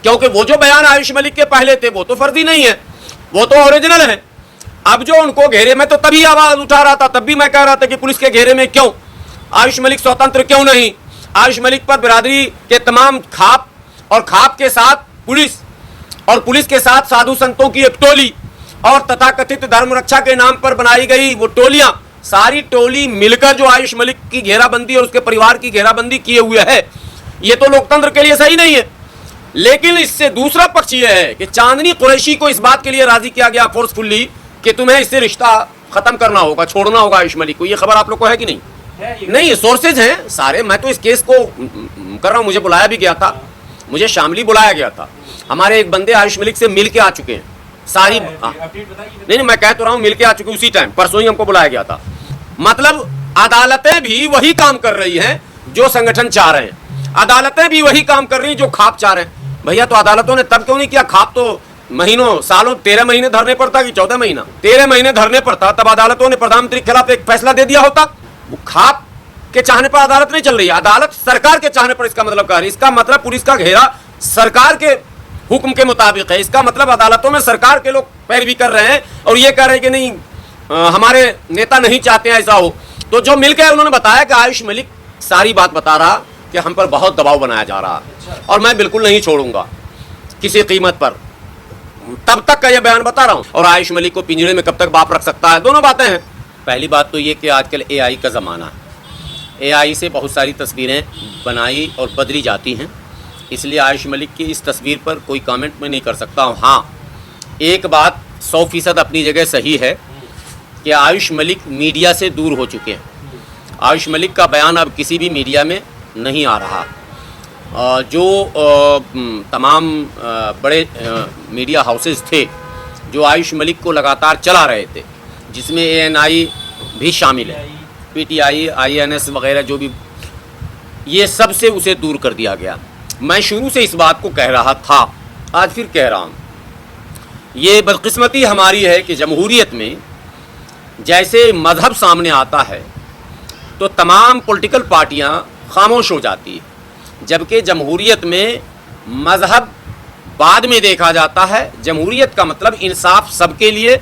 क्योंकि वो जो बयान आयुष मलिक के पहले थे वो तो फर्जी नहीं है, वो तो ओरिजिनल है। अब जो उनको घेरे में, तो तभी आवाज उठा रहा था, तब भी मैं कह रहा था कि पुलिस के घेरे में क्यों, आयुष मलिक स्वतंत्र क्यों नहीं। आयुष मलिक पर बिरादरी के तमाम खाप और खाप के साथ पुलिस और पुलिस के साथ साधु संतों की एक टोली और तथाकथित धर्म रक्षा के नाम पर बनाई गई वो टोलियां, सारी टोली मिलकर जो आयुष मलिक की घेराबंदी और उसके परिवार की घेराबंदी किए हुए है, ये तो लोकतंत्र के लिए सही नहीं है। लेकिन इससे दूसरा पक्ष यह है कि चांदनी कुरैशी को इस बात के लिए राजी किया गया फोर्सफुल्ली कि तुम्हें इससे रिश्ता खत्म करना होगा, छोड़ना होगा आयुष मलिक को। ये खबर आप लोग को है कि नहीं? नहीं, सोर्सेज हैं सारे। मैं तो इस केस को कर रहा हूं, मुझे बुलाया भी गया था, मुझे शामली बुलाया गया था। हमारे एक बंदे आयुष मलिक से मिल के आ चुके हैं, सारी नहीं मैं कह तो रहा हूं, मिल के आ चुके उसी टाइम, परसों ही हमको बुलाया गया था। मतलब अदालतें भी वही काम कर रही हैं जो संगठन चाह रहे हैं, अदालतें भी वही काम कर रही हैं जो खाप चाह रहे हैं। भैया तो अदालतों ने तब क्यों नहीं किया? खाप तो महीनों सालों 13 महीने धरने पर था कि 14 महीना, 13 महीने धरने पर था, तब अदालतों ने प्रधानमंत्री के खिलाफ एक फैसला दे दिया होता। वो खाप के चाहने पर अदालत नहीं चल रही है, अदालत सरकार के चाहने पर इसका मतलब क्या है? इसका मतलब पुलिस का घेरा सरकार के हुक्म के मुताबिक है। इसका मतलब अदालतों में सरकार के लोग पैरवी कर रहे हैं और ये कह रहे हैं कि नहीं हमारे नेता नहीं चाहते हैं ऐसा हो। तो जो मिल गए उन्होंने बताया कि आयुष मलिक सारी बात बता रहा कि हम पर बहुत दबाव बनाया जा रहा है और मैं बिल्कुल नहीं छोड़ूंगा किसी कीमत पर, तब तक का यह बयान बता रहा हूं। और आयुष मलिक को पिंजरे में कब तक बाप रख सकता है? दोनों बातें हैं। पहली बात तो ये कि आजकल AI का ज़माना है, AI से बहुत सारी तस्वीरें बनाई और बदली जाती हैं, इसलिए आयुष मलिक की इस तस्वीर पर कोई कमेंट मैं नहीं कर सकता हूँ। हाँ, एक बात 100% अपनी जगह सही है कि आयुष मलिक मीडिया से दूर हो चुके हैं। आयुष मलिक का बयान अब किसी भी मीडिया में नहीं आ रहा। जो तमाम बड़े मीडिया हाउसेस थे जो आयुष मलिक को लगातार चला रहे थे, जिसमें ANI भी शामिल है, PTI, INS वगैरह जो भी, ये सब से उसे दूर कर दिया गया। मैं शुरू से इस बात को कह रहा था, आज फिर कह रहा हूँ, ये बदकिस्मती हमारी है कि जमहूरियत में जैसे मज़हब सामने आता है तो तमाम पॉलिटिकल पार्टियाँ खामोश हो जाती है, जबकि जमहूरियत में मज़हब बाद में देखा जाता है। जमहूरियत का मतलब इंसाफ सबके लिए,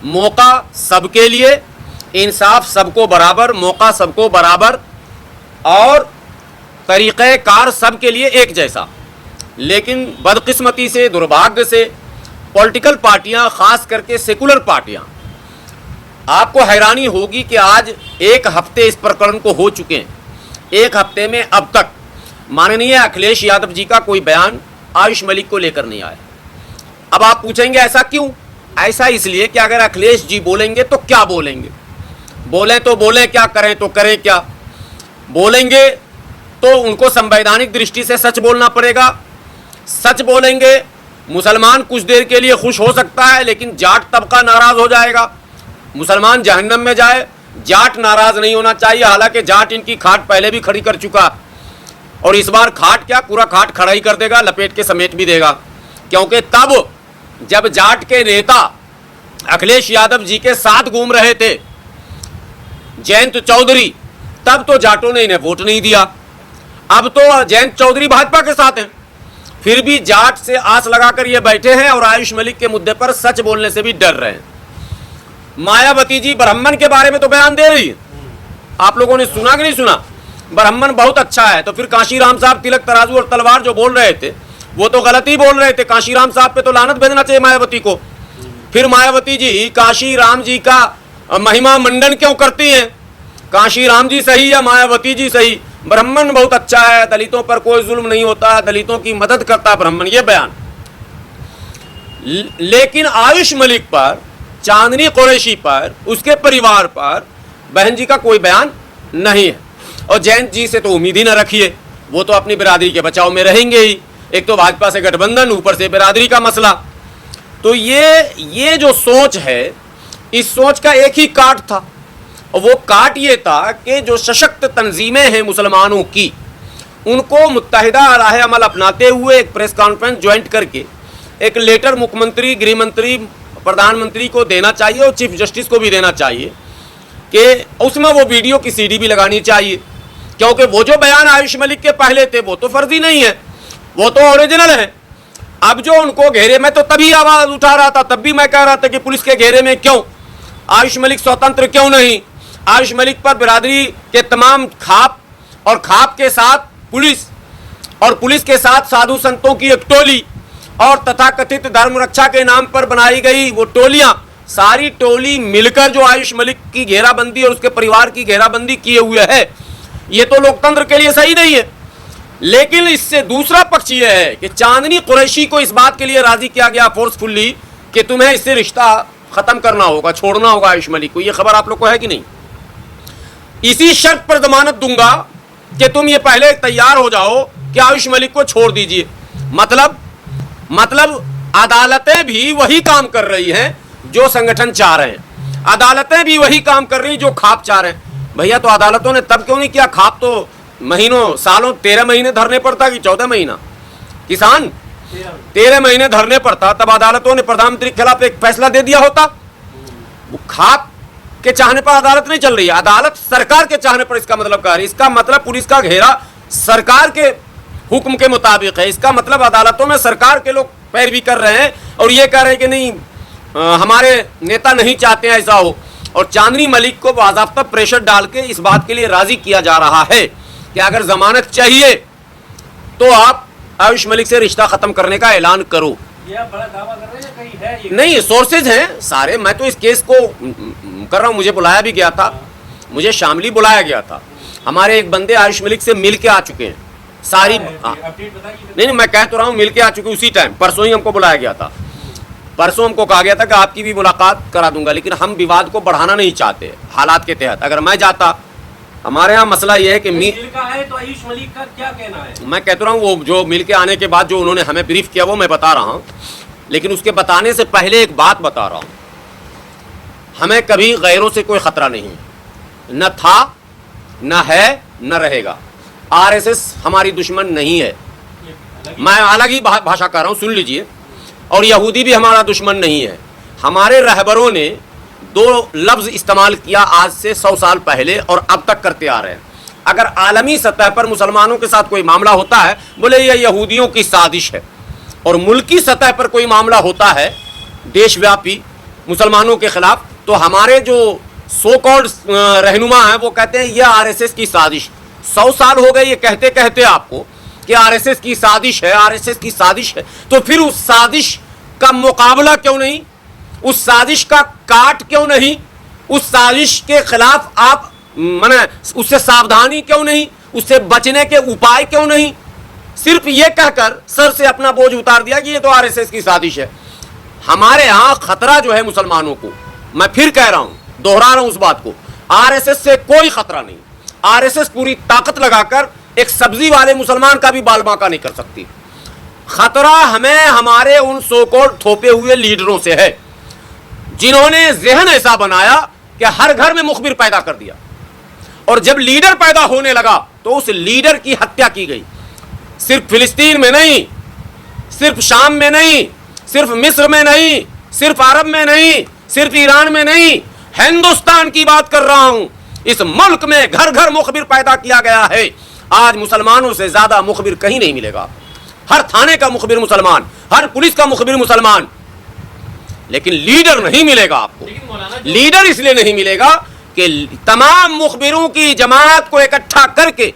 मौका सबके लिए, इंसाफ सबको बराबर, मौका सबको बराबर और तरीक़ेकार सबके लिए एक जैसा। लेकिन बदकिस्मती से, दुर्भाग्य से पॉलिटिकल पार्टियां, ख़ास करके सेकुलर पार्टियां, आपको हैरानी होगी कि आज एक हफ्ते इस प्रकरण को हो चुके हैं, एक हफ्ते में अब तक माननीय अखिलेश यादव जी का कोई बयान आयुष मलिक को लेकर नहीं आया। अब आप पूछेंगे ऐसा क्यों? ऐसा इसलिए कि अगर अखिलेश जी बोलेंगे तो क्या बोलेंगे, बोलें तो बोलें क्या, करें तो करें क्या। बोलेंगे तो उनको संवैधानिक दृष्टि से सच बोलना पड़ेगा। सच बोलेंगे, मुसलमान कुछ देर के लिए खुश हो सकता है, लेकिन जाट तबका नाराज़ हो जाएगा। मुसलमान जहन्नम में जाए, जाट नाराज़ नहीं होना चाहिए। हालांकि जाट इनकी खाट पहले भी खड़ी कर चुका और इस बार खाट क्या, पूरा खाट खड़ा ही कर देगा, लपेट के समेट भी देगा। क्योंकि तब जब जाट के नेता अखिलेश यादव जी के साथ घूम रहे थे जयंत चौधरी, तब तो जाटों ने इन्हें वोट नहीं दिया। अब तो जयंत चौधरी भाजपा के साथ हैं, फिर भी जाट से आस लगाकर ये बैठे हैं और आयुष मलिक के मुद्दे पर सच बोलने से भी डर रहे हैं। मायावती जी ब्राह्मण के बारे में तो बयान दे रही है, आप लोगों ने सुना कि नहीं सुना? ब्राह्मण बहुत अच्छा है, तो फिर काशीराम साहब तिलक तराजू और तलवार जो बोल रहे थे वो तो गलत ही बोल रहे थे। काशीराम साहब पे तो लानत भेजना चाहिए मायावती को। फिर मायावती जी काशीराम जी का महिमा मंडन क्यों करती हैं? काशीराम जी सही या मायावती जी सही? ब्राह्मण बहुत अच्छा है, दलितों पर कोई जुल्म नहीं होता, दलितों की मदद करता है ब्राह्मण, ये बयान। लेकिन आयुष मलिक पर, चांदनी कुरैशी पर, उसके परिवार पर बहन जी का कोई बयान नहीं है। और जयंत जी से तो उम्मीद ही न रखिए, वो तो अपनी बिरादरी के बचाव में रहेंगे ही। एक तो भाजपा से गठबंधन, ऊपर से बिरादरी का मसला। तो ये जो सोच है, इस सोच का एक ही काट था, और वो काट ये था कि जो सशक्त तंजीमें हैं मुसलमानों की, उनको मुत्तहिदा राह अमल अपनाते हुए एक प्रेस कॉन्फ्रेंस ज्वाइंट करके एक लेटर मुख्यमंत्री, गृहमंत्री, प्रधानमंत्री को देना चाहिए और चीफ जस्टिस को भी देना चाहिए कि उसमें वो वीडियो की CD भी लगानी चाहिए। क्योंकि वो जो बयान आयुष मलिक के पहले थे वो तो फर्जी नहीं है, वो तो ओरिजिनल है। अब जो उनको घेरे, मैं तो तभी आवाज उठा रहा था, तब भी मैं कह रहा था कि पुलिस के घेरे में क्यों, आयुष मलिक स्वतंत्र क्यों नहीं। आयुष मलिक पर बिरादरी के तमाम खाप और खाप के साथ पुलिस और पुलिस के साथ साधु संतों की एक टोली और तथाकथित धर्म रक्षा के नाम पर बनाई गई वो टोलियां, सारी टोली मिलकर जो आयुष मलिक की घेराबंदी और उसके परिवार की घेराबंदी किए हुए है, ये तो लोकतंत्र के लिए सही नहीं है। लेकिन इससे दूसरा पक्ष यह है कि चांदनी कुरैशी को इस बात के लिए राजी किया गया फोर्सफुल्ली कि तुम्हें इससे रिश्ता खत्म करना होगा, छोड़ना होगा आयुष मलिक को। यह खबर आप लोग को है कि नहीं? इसी शर्त पर जमानत दूंगा कि तुम ये पहले तैयार हो जाओ कि आयुष मलिक को छोड़ दीजिए। मतलब अदालतें भी वही काम कर रही हैं जो संगठन चाह रहे हैं, अदालतें भी वही काम कर रही जो खाप चाह रहे हैं। भैया तो अदालतों ने तब क्यों नहीं किया? खाप तो महीनों सालों 13 महीने धरने पर था कि 14 महीना, किसान 13 महीने धरने पर था, तब अदालतों ने प्रधानमंत्री के खिलाफ एक फैसला दे दिया होता। वो खाप के चाहने पर अदालत नहीं चल रही है, अदालत सरकार के चाहने पर इसका मतलब कह रही है। इसका मतलब पुलिस का घेरा सरकार के हुक्म के मुताबिक है, इसका मतलब अदालतों में सरकार के लोग पैरवी कर रहे हैं और ये कह रहे हैं कि नहीं हमारे नेता नहीं चाहते हैं ऐसा हो। और चांदनी मलिक को बाज़ाब्ता प्रेशर डाल के इस बात के लिए राजी किया जा रहा है कि अगर जमानत चाहिए तो आप आयुष मलिक से रिश्ता खत्म करने का ऐलान करो। ये आप बड़ा दावा कर रहे हैं, कहीं है ये? नहीं, सोर्सेज हैं सारे। मैं तो इस केस को कर रहा हूँ, मुझे बुलाया भी गया था, मुझे शामली बुलाया गया था। हमारे एक बंदे आयुष मलिक से मिल के आ चुके हैं सारी। अपडेट बताइए। नहीं, मैं कह तो रहा हूँ मिल के आ चुके उसी टाइम, परसों ही हमको बुलाया गया था। परसों हमको कहा गया था कि आपकी भी मुलाकात करा दूंगा, लेकिन हम विवाद को बढ़ाना नहीं चाहते हालात के तहत। अगर मैं जाता, हमारे यहाँ मसला ये है कि मिल का है तो आयुष मलिक का क्या कहना है? मैं कहता रहा हूँ वो जो मिल के आने के बाद जो उन्होंने हमें ब्रीफ किया वो मैं बता रहा हूँ, लेकिन उसके बताने से पहले एक बात बता रहा हूँ। हमें कभी गैरों से कोई खतरा नहीं, न था, न है, न रहेगा। आरएसएस हमारी दुश्मन नहीं है, मैं अलग ही भाषा कर रहा हूँ, सुन लीजिए। और यहूदी भी हमारा दुश्मन नहीं है। हमारे रहबरों ने दो लफ्ज़ इस्तेमाल किया आज से 100 साल पहले और अब तक करते आ रहे हैं। अगर आलमी सतह पर मुसलमानों के साथ कोई मामला होता है, बोले ये यहूदियों की साजिश है, और मुल्की सतह पर कोई मामला होता है देशव्यापी मुसलमानों के खिलाफ, तो हमारे जो सो कॉल्ड रहनुमा हैं वो कहते हैं ये आरएसएस की साजिश। 100 साल हो गए ये कहते कहते आपको कि आरएसएस की साजिश है, आरएसएस की साजिश है। तो फिर उस साजिश का मुकाबला क्यों नहीं, उस साजिश का काट क्यों नहीं, उस साजिश के खिलाफ आप माने उससे सावधानी क्यों नहीं, उससे बचने के उपाय क्यों नहीं? सिर्फ ये कहकर सर से अपना बोझ उतार दिया कि ये तो आरएसएस की साजिश है। हमारे यहाँ खतरा जो है मुसलमानों को, मैं फिर कह रहा हूँ, दोहरा रहा हूँ उस बात को, आरएसएस से कोई खतरा नहीं। आरएसएस पूरी ताकत लगाकर एक सब्जी वाले मुसलमान का भी बाल बांका नहीं कर सकती। खतरा हमें हमारे उन सो कॉल्ड थोपे हुए लीडरों से है जिन्होंने जहन ऐसा बनाया कि हर घर में मुखबिर पैदा कर दिया, और जब लीडर पैदा होने लगा तो उस लीडर की हत्या की गई। सिर्फ फिलिस्तीन में नहीं, सिर्फ शाम में नहीं, सिर्फ मिस्र में नहीं, सिर्फ अरब में नहीं, सिर्फ ईरान में नहीं, हिंदुस्तान की बात कर रहा हूं। इस मुल्क में घर घर मुखबिर पैदा किया गया है। आज मुसलमानों से ज्यादा मुखबिर कहीं नहीं मिलेगा। हर थाने का मुखबिर मुसलमान, हर पुलिस का मुखबिर मुसलमान, लेकिन लीडर नहीं मिलेगा आपको। लीडर इसलिए नहीं मिलेगा कि तमाम मुखबिरों की जमात को इकट्ठा करके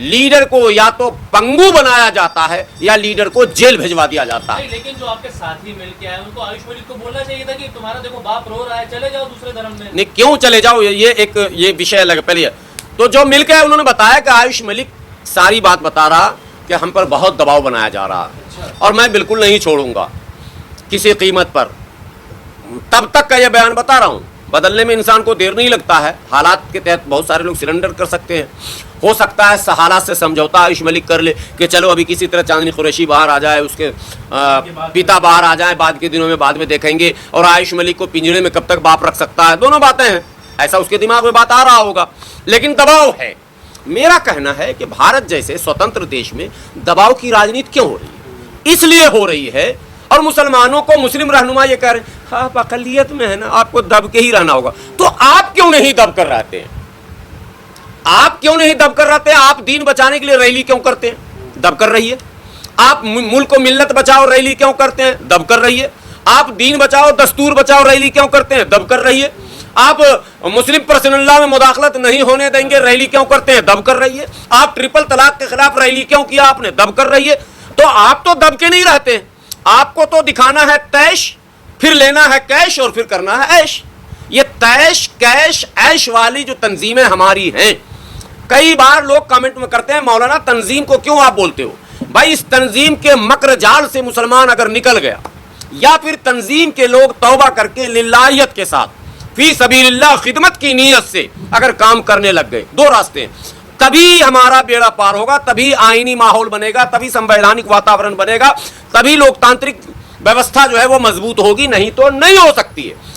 लीडर को या तो पंगु बनाया जाता है या लीडर को जेल भिजवा दिया जाता है। लेकिन जो आपके साथी मिलके आए उनको आयुष मलिक को बोलना चाहिए था कि तुम्हारा देखो बाप रो रहा है, चले जाओ दूसरे धर्म में। नहीं, क्यों चले जाओ, ये विषय अलग। पहले तो जो मिलके आए उन्होंने बताया कि आयुष मलिक सारी बात बता रहा कि हम पर बहुत दबाव बनाया जा रहा है और मैं बिल्कुल नहीं छोड़ूंगा किसी कीमत पर। तब तक का यह बयान बता रहा हूँ, बदलने में इंसान को देर नहीं लगता है। हालात के तहत बहुत सारे लोग सरेंडर कर सकते हैं। हो सकता है हालात से समझौता आयुष मलिक कर ले कि चलो अभी किसी तरह चांदनी कुरैशी बाहर आ जाए, उसके पिता बाहर आ जाए, बाद के दिनों में बाद में देखेंगे, और आयुष मलिक को पिंजरे में कब तक बाप रख सकता है। दोनों बातें हैं, ऐसा उसके दिमाग में बात आ रहा होगा, लेकिन दबाव है। मेरा कहना है कि भारत जैसे स्वतंत्र देश में दबाव की राजनीति क्यों हो रही है? इसलिए हो रही है, और मुसलमानों को मुस्लिम रहनुमा ये कह रहे हैं आप अकलियत में है ना, आपको दब के ही रहना होगा। तो आप क्यों नहीं दब कर रहते हैं? आप क्यों नहीं दब कर रहते हैं? आप दीन बचाने के लिए रैली क्यों करते हैं? दब कर रही है। आप मुल्क को मिल्लत बचाओ रैली क्यों करते हैं? दब कर रही है। आप दीन बचाओ दस्तूर बचाओ रैली क्यों करते हैं? दब कर रही है। आप मुस्लिम पर्सनल्लाह में मुदाखलत नहीं होने देंगे रैली क्यों करते हैं? दब कर रही है। आप ट्रिपल तलाक के खिलाफ रैली क्यों किया आपने? दब कर रही है। तो आप तो दब के नहीं रहते, आपको तो दिखाना है तैश, फिर लेना है कैश और फिर करना है ऐश। ये तैश कैश ऐश वाली जो तंजीमें हमारी हैं, कई बार लोग कमेंट में करते हैं मौलाना तंजीम को क्यों आप बोलते हो? भाई इस तंजीम के मकर जाल से मुसलमान अगर निकल गया, या फिर तंजीम के लोग तौबा करके लिल्लाहियत के साथ फी सबीलिल्लाह खिदमत की नीयत से अगर काम करने लग गए, दो रास्ते हैं, तभी हमारा बेड़ा पार होगा, तभी आईनी माहौल बनेगा, तभी संवैधानिक वातावरण बनेगा, तभी लोकतांत्रिक व्यवस्था जो है वो मजबूत होगी, नहीं तो नहीं हो सकती है।